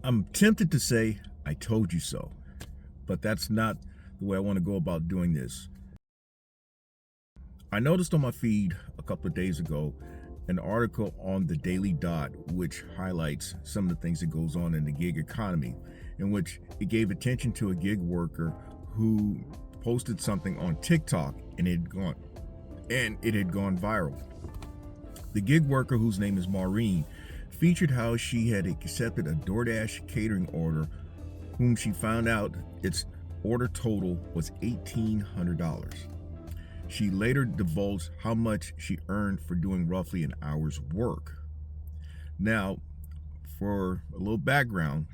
I'm tempted to say, I told you so, but that's not the way I want to go about doing this. I noticed on my feed a couple of days ago an article on the Daily Dot, which highlights some of the things that goes on in the gig economy, in which it gave attention to a gig worker who posted something on TikTok and it had gone viral. The gig worker, whose name is Maureen, featured how she had accepted a DoorDash catering order, whom she found out its order total was $1,800. She later divulged how much she earned for doing roughly an hour's work. Now, for a little background,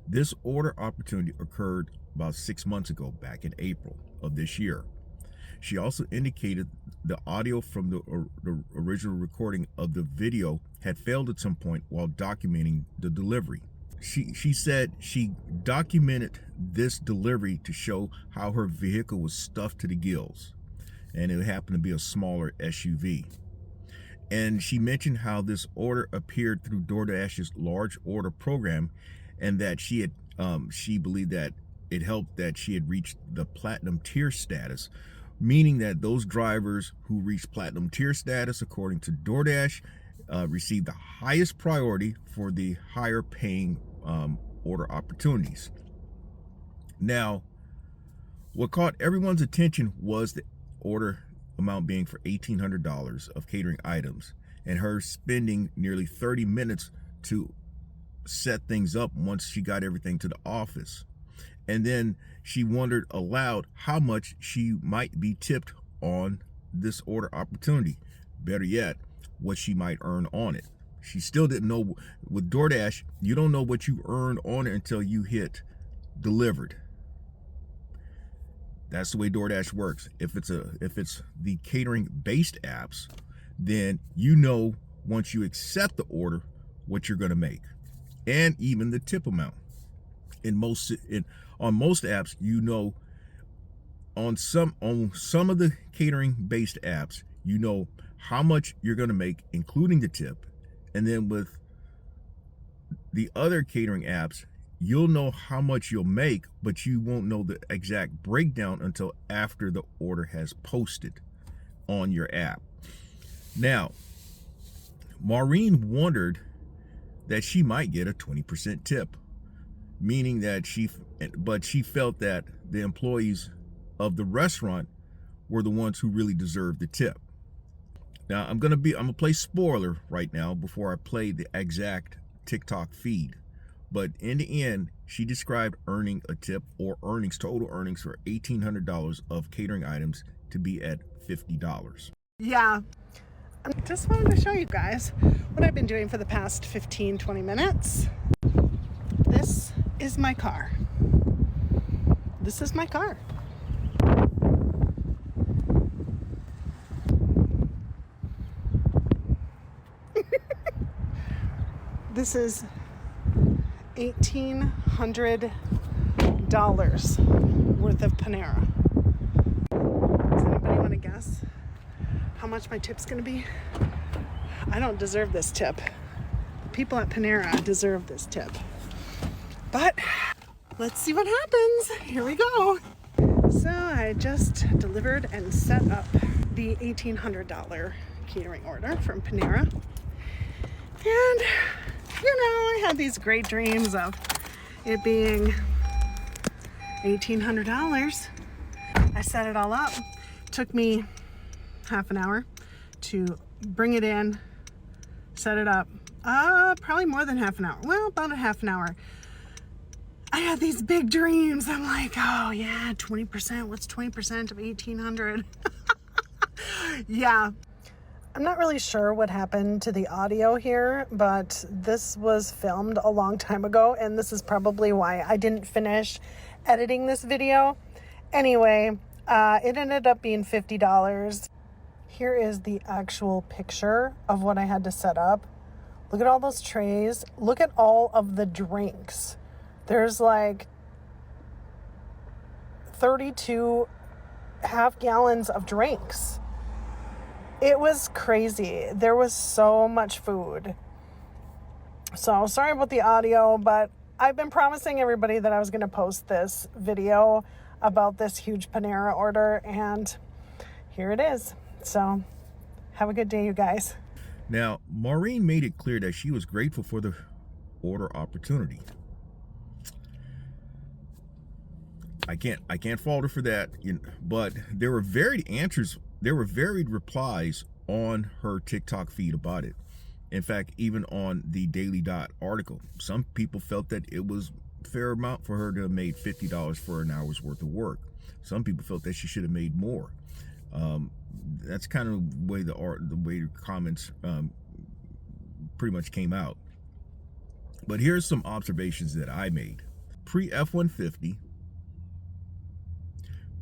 this order opportunity occurred about 6 months ago, back in April of this year. She also indicated the audio from the original recording of the video had failed at some point while documenting the delivery. She said she documented this delivery to show how her vehicle was stuffed to the gills, and it happened to be a smaller SUV. And she mentioned how this order appeared through DoorDash's large order program, and that she believed that it helped that she had reached the platinum tier status, meaning that those drivers who reached platinum tier status, according to DoorDash, received the highest priority for the higher paying order opportunities. Now, what caught everyone's attention was the order amount being for $1,800 of catering items, and her spending nearly 30 minutes to set things up once she got everything to the office. And then she wondered aloud how much she might be tipped on this order opportunity. Better yet, what she might earn on it. She still didn't know. With DoorDash, you don't know what you earn on it until you hit delivered. That's the way DoorDash works. If it's the catering based apps, then you know once you accept the order what you're going to make, and even the tip amount. On most apps, you know, on some of the catering based apps, you know how much you're going to make, including the tip. And then with the other catering apps, you'll know how much you'll make, but you won't know the exact breakdown until after the order has posted on your app. Now, Maureen wondered that she might get a 20% tip, meaning that she felt that the employees of the restaurant were the ones who really deserved the tip. Now, I'm gonna play spoiler right now before I play the exact TikTok feed. But in the end, she described earning a tip, or total earnings for $1,800 of catering items, to be at $50. Yeah, I just wanted to show you guys what I've been doing for the past 15-20 minutes. This is my car. This is my car. This is $1,800 worth of Panera. Does anybody want to guess how much my tip's going to be? I don't deserve this tip. The people at Panera deserve this tip. But let's see what happens. Here we go. So I just delivered and set up the $1,800 catering order from Panera. And I had these great dreams of it being $1,800. I set it all up. Took me half an hour to bring it in, set it up. Probably more than half an hour. Well, about a half an hour. I had these big dreams. I'm like, oh yeah, 20%. What's 20% of 1,800? Yeah. I'm not really sure what happened to the audio here, but this was filmed a long time ago, and this is probably why I didn't finish editing this video. Anyway, it ended up being $50. Here is the actual picture of what I had to set up. Look at all those trays. Look at all of the drinks. There's like 32 half gallons of drinks. It was crazy. There was so much food. So sorry about the audio, but I've been promising everybody that I was going to post this video about this huge Panera order, and here it is. So have a good day, you guys. Now, Maureen made it clear that she was grateful for the order opportunity. I can't fault her for that, but there were varied answers, there were varied replies on her TikTok feed about it. In fact, even on the Daily Dot article, some people felt that it was a fair amount for her to have made $50 for an hour's worth of work. Some people felt that she should have made more. That's kind of the way the comments pretty much came out. But here's some observations that I made. Pre F-150,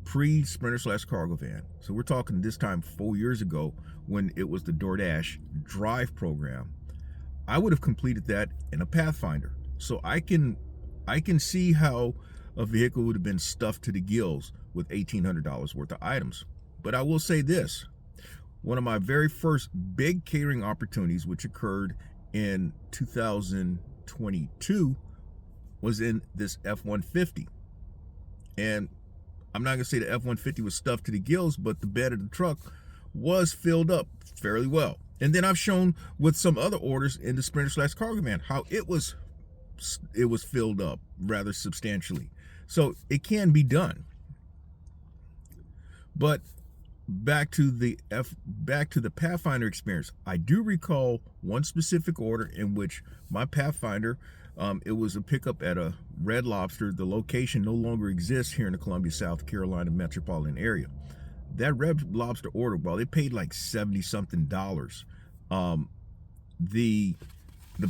pre Sprinter/cargo van. So we're talking this time 4 years ago when it was the DoorDash drive program. I would have completed that in a Pathfinder. So I can see how a vehicle would have been stuffed to the gills with $1,800 worth of items. But I will say this, one of my very first big catering opportunities, which occurred in 2022, was in this F-150. And I'm not gonna say the F-150 was stuffed to the gills, but the bed of the truck was filled up fairly well. And then I've shown with some other orders in the Sprinter/cargo van how it was filled up rather substantially. So it can be done. But back to the Pathfinder experience, I do recall one specific order in which my Pathfinder, it was a pickup at a Red Lobster. The location no longer exists here in the Columbia, South Carolina metropolitan area. That Red Lobster order, well, they paid like $70-something. The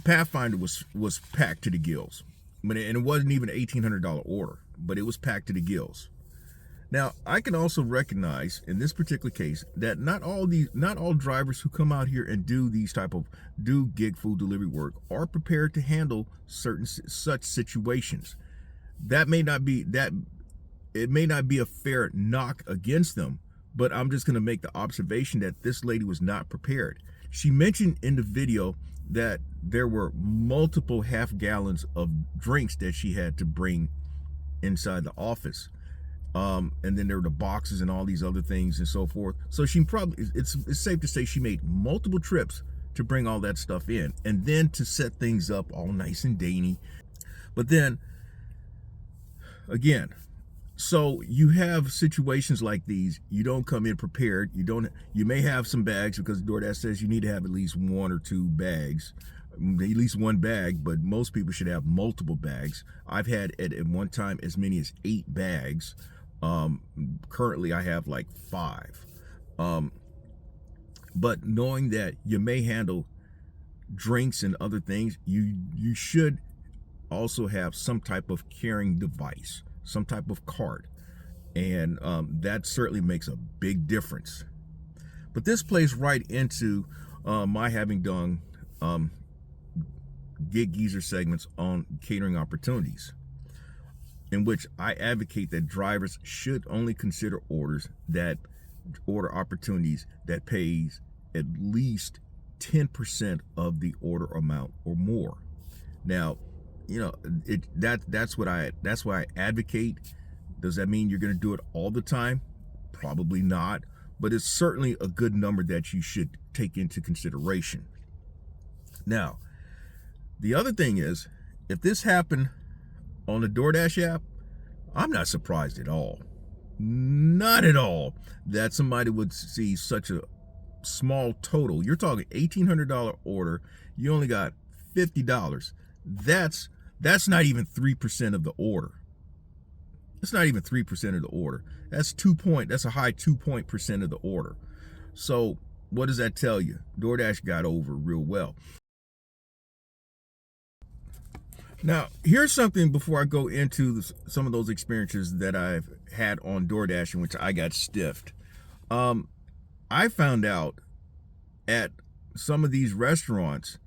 Pathfinder was packed to the gills, and it wasn't even an $1,800 order, but it was packed to the gills. Now, I can also recognize in this particular case that not all drivers who come out here and do gig food delivery work are prepared to handle such situations. It may not be a fair knock against them, but I'm just going to make the observation that this lady was not prepared. She mentioned in the video that there were multiple half gallons of drinks that she had to bring inside the office. And then there were the boxes and all these other things and so forth. So she probably, it's safe to say she made multiple trips to bring all that stuff in and then to set things up all nice and dainty. But then again, so you have situations like these, you don't come in prepared, you may have some bags because DoorDash says you need to have at least 1 or 2 bags, at least 1 bag, but most people should have multiple bags. I've had at one time as many as 8 bags. Currently I have like 5. But knowing that you may handle drinks and other things, you should also have some type of carrying device, some type of cart, and that certainly makes a big difference. But this plays right into my having done Gig Geezer segments on catering opportunities, in which I advocate that drivers should only consider order opportunities that pays at least 10% of the order amount or more. Now, that's why I advocate. Does that mean you're going to do it all the time? Probably not, but it's certainly a good number that you should take into consideration. Now, the other thing is, if this happened on the DoorDash app, I'm not surprised at all. Not at all that somebody would see such a small total. You're talking $1,800 order, you only got $50. That's not even 3% of the order. It's not even 3% of the order. That's a high 2% of the order. So what does that tell you? DoorDash got over real well. Now, here's something before I go into some of those experiences that I've had on DoorDash in which I got stiffed. I found out at some of these restaurants,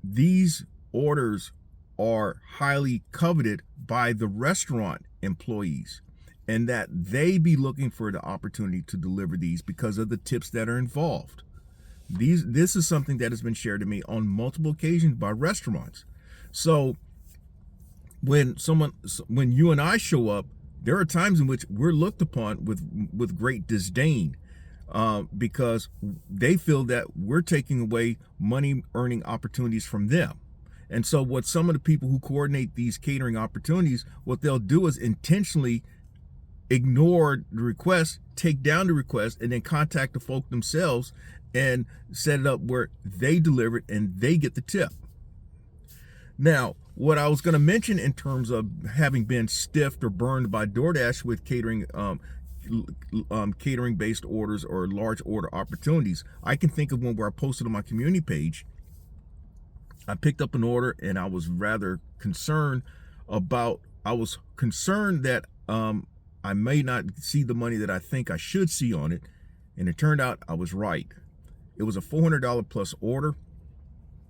these orders are highly coveted by the restaurant employees, and that they be looking for the opportunity to deliver these because of the tips that are involved. This is something that has been shared to me on multiple occasions by restaurants. So when you and I show up, there are times in which we're looked upon with great disdain, because they feel that we're taking away money earning opportunities from them. And so what some of the people who coordinate these catering opportunities, what they'll do is intentionally ignore the request, take down the request, and then contact the folk themselves and set it up where they deliver it and they get the tip. Now, what I was going to mention in terms of having been stiffed or burned by DoorDash with catering based orders or large order opportunities, I can think of one where I posted on my community page. I picked up an order and I was rather concerned that I may not see the money that I think I should see on it, and it turned out I was right. It was a $400 plus order.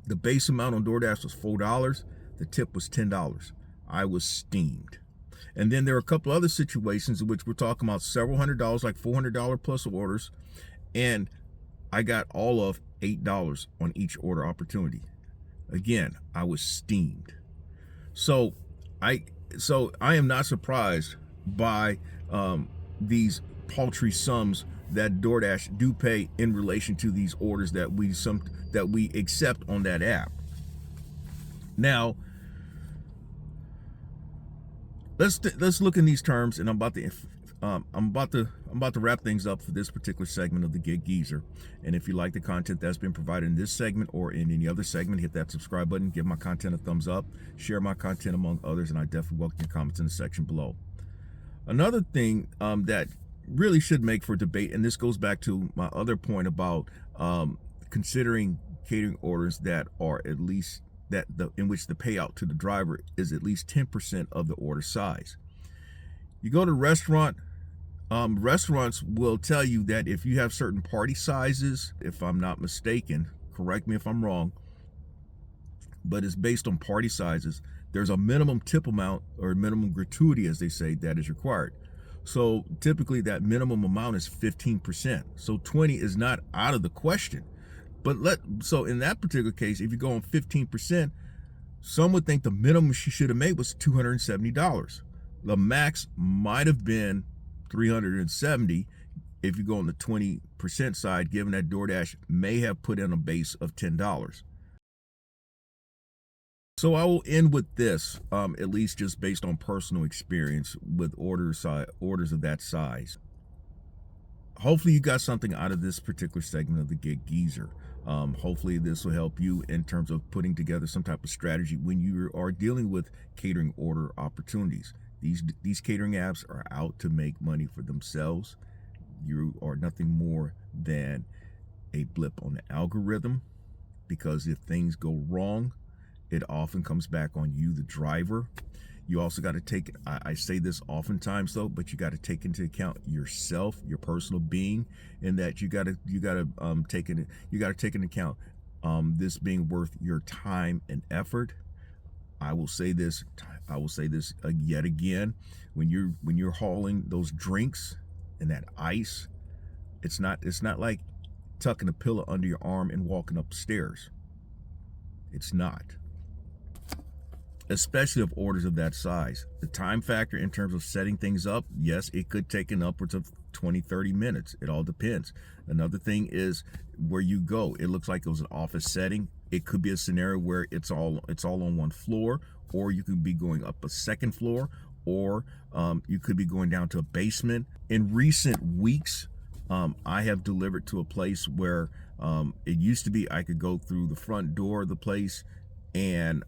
The base amount on DoorDash was $4. The tip was $10. I was steamed. And then there are a couple other situations in which we're talking about several $100s, like $400 plus orders, and I got all of $8 on each order opportunity. Again, I was steamed. So I am not surprised by these paltry sums that DoorDash do pay in relation to these orders that we accept on that app. Now, let's look in these terms, and I'm about to wrap things up for this particular segment of the Gig Geezer. And if you like the content that's been provided in this segment or in any other segment, hit that subscribe button, give my content a thumbs up, share my content among others, and I definitely welcome your comments in the section below. Another thing that really should make for debate, and this goes back to my other point about considering catering orders that are at least in which the payout to the driver is at least 10% of the order size. You go to a restaurant, restaurants will tell you that if you have certain party sizes, if I'm not mistaken, correct me if I'm wrong, but it's based on party sizes, there's a minimum tip amount or minimum gratuity, as they say, that is required. So typically that minimum amount is 15%. So 20 is not out of the question. So in that particular case, if you go on 15%, some would think the minimum she should have made was $270. The max might have been $370 if you go on the 20% side, given that DoorDash may have put in a base of $10. So I will end with this, at least just based on personal experience with orders of that size. Hopefully you got something out of this particular segment of the Gig Geezer. Hopefully this will help you in terms of putting together some type of strategy when you are dealing with catering order opportunities. These catering apps are out to make money for themselves. You are nothing more than a blip on the algorithm, because if things go wrong, it often comes back on you, the driver. You also got to take, I say this oftentimes though, but you got to take into account yourself, your personal being, and that you got to take into account this being worth your time and effort. I will say this yet again. When you're hauling those drinks and that ice, it's not like tucking a pillow under your arm and walking up the stairs. It's not. Especially of orders of that size. The time factor in terms of setting things up, yes, it could take an upwards of 20-30 minutes. It all depends. Another thing is where you go. It looks like it was an office setting. It could be a scenario where it's all on one floor, or you could be going up a second floor, or you could be going down to a basement. In recent weeks, I have delivered to a place where it used to be I could go through the front door of the place and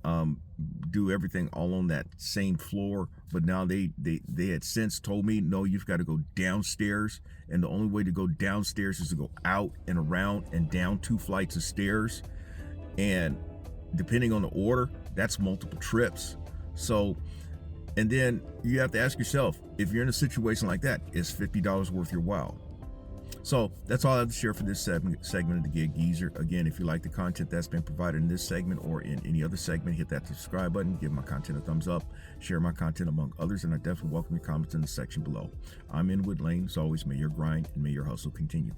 do everything all on that same floor, but now they had since told me, no, you've got to go downstairs, and the only way to go downstairs is to go out and around and down 2 flights of stairs, and depending on the order, that's multiple trips. So, and then you have to ask yourself, if you're in a situation like that, is $50 worth your while? So that's all I have to share for this segment of the Gig Geezer. Again, if you like the content that's been provided in this segment or in any other segment, hit that subscribe button, give my content a thumbs up, share my content among others, and I definitely welcome your comments in the section below. I'm Inwood Lane. As always, may your grind and may your hustle continue.